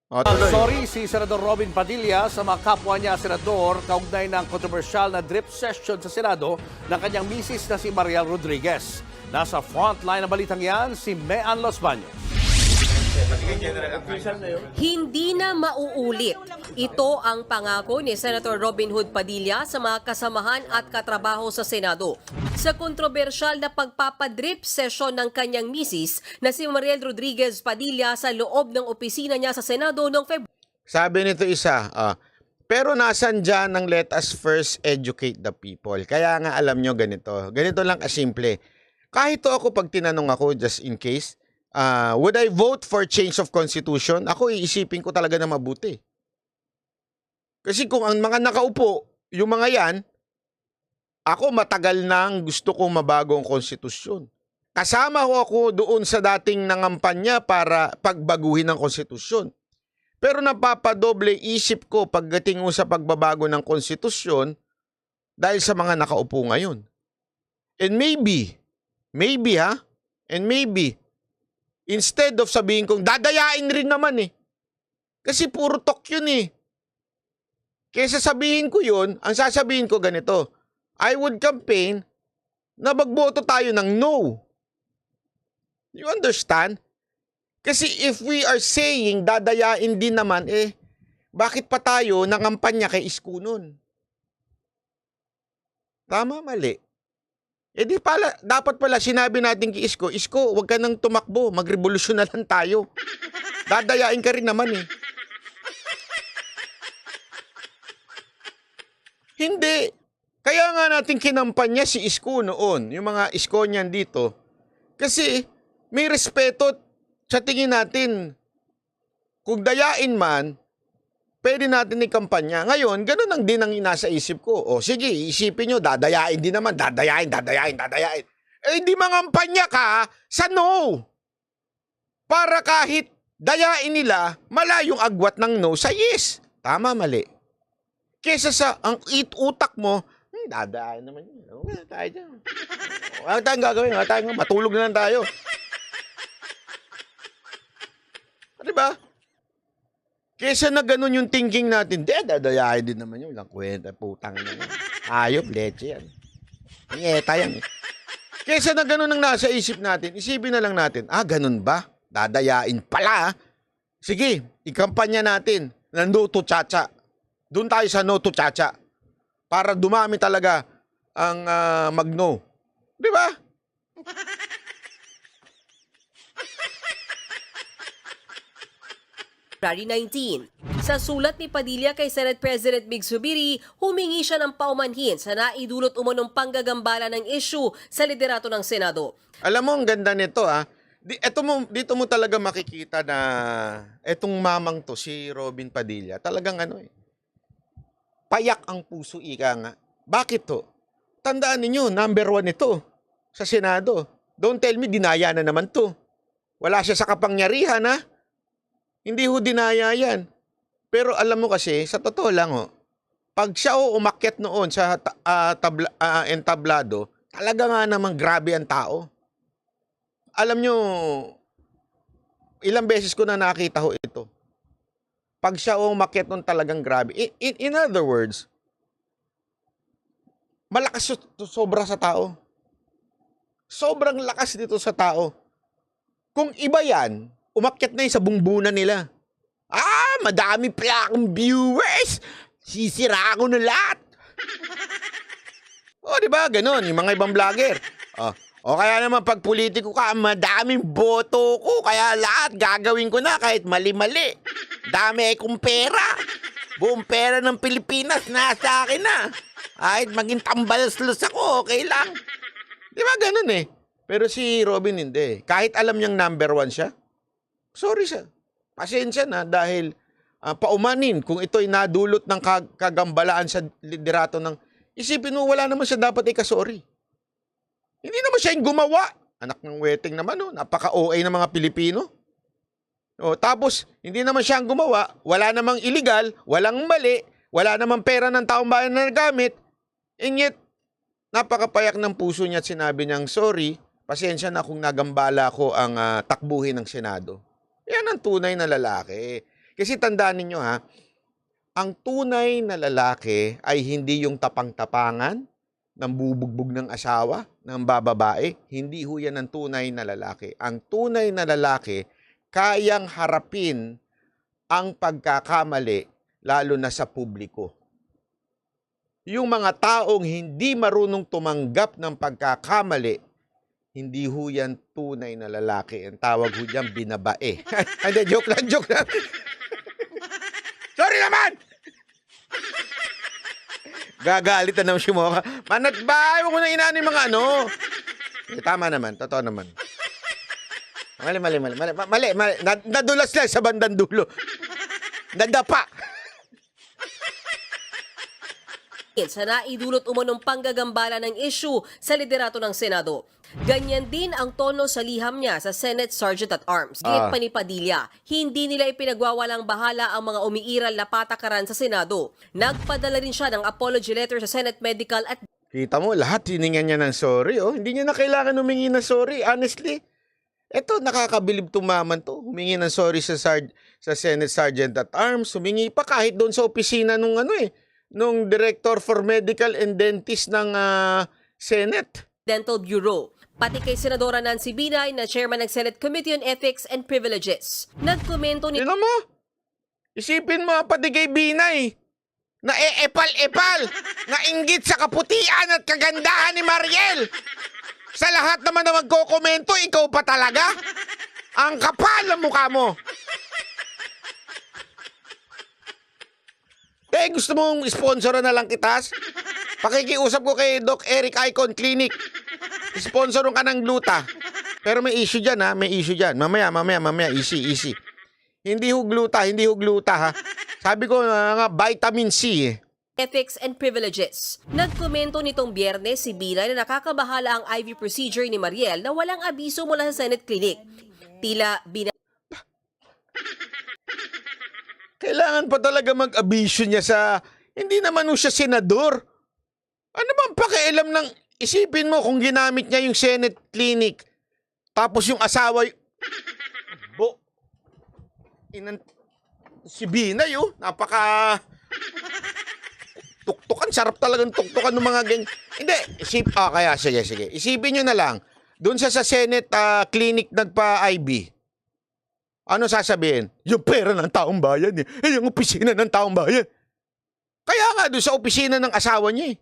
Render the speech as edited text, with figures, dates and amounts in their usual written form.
O, tuloy. Sorry si Senador Robin Padilla sa mga kapwa niya senador kaugnay ng kontrobersyal na drip session sa Senado ng kanyang misis na si Mariel Rodriguez. Nasa frontline ng balitang yan si Mean Los Baños. Hindi na mauulit. Ito ang pangako ni Senator Robin Hood Padilla sa mga kasamahan at katrabaho sa Senado sa kontrobersyal na pagpapadrip session ng kanyang misis na si Mariel Rodriguez Padilla sa loob ng opisina niya sa Senado noong February. Sabi nito isa, pero nasan dyan ang let us first educate the people? Kaya nga alam nyo ganito. Ganito lang kasimple. Kahit to ako pag tinanong ako, just in case, would I vote for change of constitution? Ako iisipin ko talaga na mabuti. Kasi kung ang mga nakaupo, yung mga yan, ako matagal nang gusto kong mabago ang konstitusyon. Kasama ko ako doon sa dating nangampanya para pagbaguhin ang konstitusyon. Pero napapadoble isip ko pagdating sa pagbabago ng konstitusyon dahil sa mga nakaupo ngayon. And maybe, instead of sabihin kong dadayain rin naman kasi puro talk yun Kesa sabihin ko yun, ang sasabihin ko ganito, I would campaign na magboto tayo ng no. You understand? Kasi if we are saying dadayain din naman, bakit pa tayo nangampanya kay Isko nun? Tama, mali. Di pala, dapat pala sinabi natin kay Isko, Isko, huwag ka nang tumakbo, magrevolusyon na lang tayo. Dadayain ka rin naman Hindi. Kaya nga natin kinampanya si Isko noon, yung mga Isko niyan dito. Kasi may respeto sa tingin natin. Kung dayain man, pwede natin ikampanya. Ngayon, ganun ang din ang nasa isip ko. O sige, isipin nyo, dadayain din naman. Dadayain. Di mangampanya ka sa no. Para kahit dayain nila, malayong agwat ng no sa yes. Tama, mali. Kesa sa ang utak mo, dadayain naman yun. Wala tayo dyan. Wala tayong gagawin. Matulog na lang tayo. Diba? Kesa na ganun yung thinking natin, dadayain din naman yun. Walang kwenta, putang na yan. Ayop, leche yan. Ngeta yan Kesa na ganun ang nasa isip natin, isipin na lang natin, ganun ba? Dadayain pala. Sige, ikampanya natin na no to chacha. Doon tayo sa no to chacha. Para dumami talaga ang mag-no. Diba? February 19. Sa sulat ni Padilla kay Senate President Mig Zubiri, humingi siya ng paumanhin sa naidulot umunong panggagambala ng issue sa liderato ng Senado. Alam mo, ang ganda nito dito mo talaga makikita na etong mamang to, si Robin Padilla, talagang payak ang puso, ika nga. Bakit to? Tandaan ninyo, number 1 ito sa Senado. Don't tell me, dinaya na naman to. Wala siya sa kapangyarihan, Hindi ho dinaya yan. Pero alam mo kasi, sa totoo lang pag siya umakyat noon sa entablado, talaga nga naman grabe ang tao. Alam nyo, ilang beses ko na nakita ito. Pag siya umakyat noon talagang grabe. In other words, malakas sobra sa tao. Sobrang lakas dito sa tao. Kung iba yan, umakyat na sa bungbunan nila. Madami pala akong viewers. Sisira ako na lahat. Diba? Ganon, yung mga ibang vlogger. O kaya naman pag politiko ka, madaming boto ko. Kaya lahat gagawin ko na kahit mali-mali. Dami akong pera. Buong pera ng Pilipinas nasa akin na. Kahit maging tambalos-los ako, okay lang. Diba ganon Pero si Robin hindi. Kahit alam niyang number 1 siya, sorry siya. Pasensya na dahil paumanin kung ito'y nadulot ng kagambalaan sa liderato ng... Isipin mo, wala naman siya dapat ikasorry. Hindi naman siya yung gumawa. Anak ng weting naman, napaka-OA ng mga Pilipino. Tapos, hindi naman siya ang gumawa. Wala namang illegal, walang mali, wala namang pera ng taong bayan na nagamit. And yet, napakapayak ng puso niya at sinabi niyang, sorry, pasensya na kung nagambala ko ang takbuhin ng Senado. Yan ang tunay na lalaki. Kasi tandaan ninyo ha, ang tunay na lalaki ay hindi yung tapang-tapangan, ng bubugbog ng asawa, ng bababae. Hindi ho yan ang tunay na lalaki. Ang tunay na lalaki, kayang harapin ang pagkakamali, lalo na sa publiko. Yung mga taong hindi marunong tumanggap ng pagkakamali, hindi ho yan tunay na lalaki. Ang tawag ho dyan, binabae. Hindi, joke lang, joke lang. Sorry naman! Gagalit na naman si Mocha. Manat ba? Huwag ko na inano yung mga ano. Tama naman, totoo naman. Mali. Nadulas lang sa bandang dulo. Nadapa. Sa naidulot umunong panggagambala ng issue sa liderato ng Senado. Ganyan din ang tono sa liham niya sa Senate Sergeant-at-Arms. Gayet pa ni Padilla, hindi nila ipinagwawalang bahala ang mga umiiral na patakaran sa Senado. Nagpadala rin siya ng apology letter sa Senate Medical at Kita mo, lahat hiningan niya ng sorry. Oh. Hindi niya na kailangan humingi ng sorry, honestly. Eto, nakakabilib tumaman to. Humingi ng sorry sa Senate Sergeant-at-Arms. Humingi pa kahit doon sa opisina nung nung Director for Medical and Dentist ng Senate. Dental Bureau. Pati kay Senadora Nancy Binay na chairman ng Senate Committee on Ethics and Privileges. Nagkomento ni Tignan mo, isipin mo pati kay Binay na epal-epal, na inggit sa kaputian at kagandahan ni Mariel. Sa lahat naman na magkokomento, ikaw pa talaga? Ang kapal ng mukha mo. Gusto mong sponsoran na lang kitas? Pakikiusap ko kay Doc Eric Icon Clinic. Sponsoron ka ng gluta. Pero may issue dyan ha, may issue dyan. Mamaya, easy. Hindi ho gluta ha. Sabi ko nga, vitamin C eh. Ethics and Privileges. Nagkomento nitong Biyernes si Binay na nakakabahala ang IV procedure ni Mariel na walang abiso mula sa Senate Clinic. Tila Kailangan pa talaga mag-abisyo niya sa... Hindi naman ho siya senador. Ano bang pakialam ng... Isipin mo kung ginamit niya yung Senate Clinic. Tapos yung asawa... Si Binay napaka... Tuktukan, sarap talagang tuktukan ng mga ganyan. Hindi, kaya sige. Isipin nyo na lang, doon sa Senate Clinic nagpa-IB. Ano sasabihin? Yung pera ng taong bayan yung opisina ng taong bayan. Kaya nga doon sa opisina ng asawa niya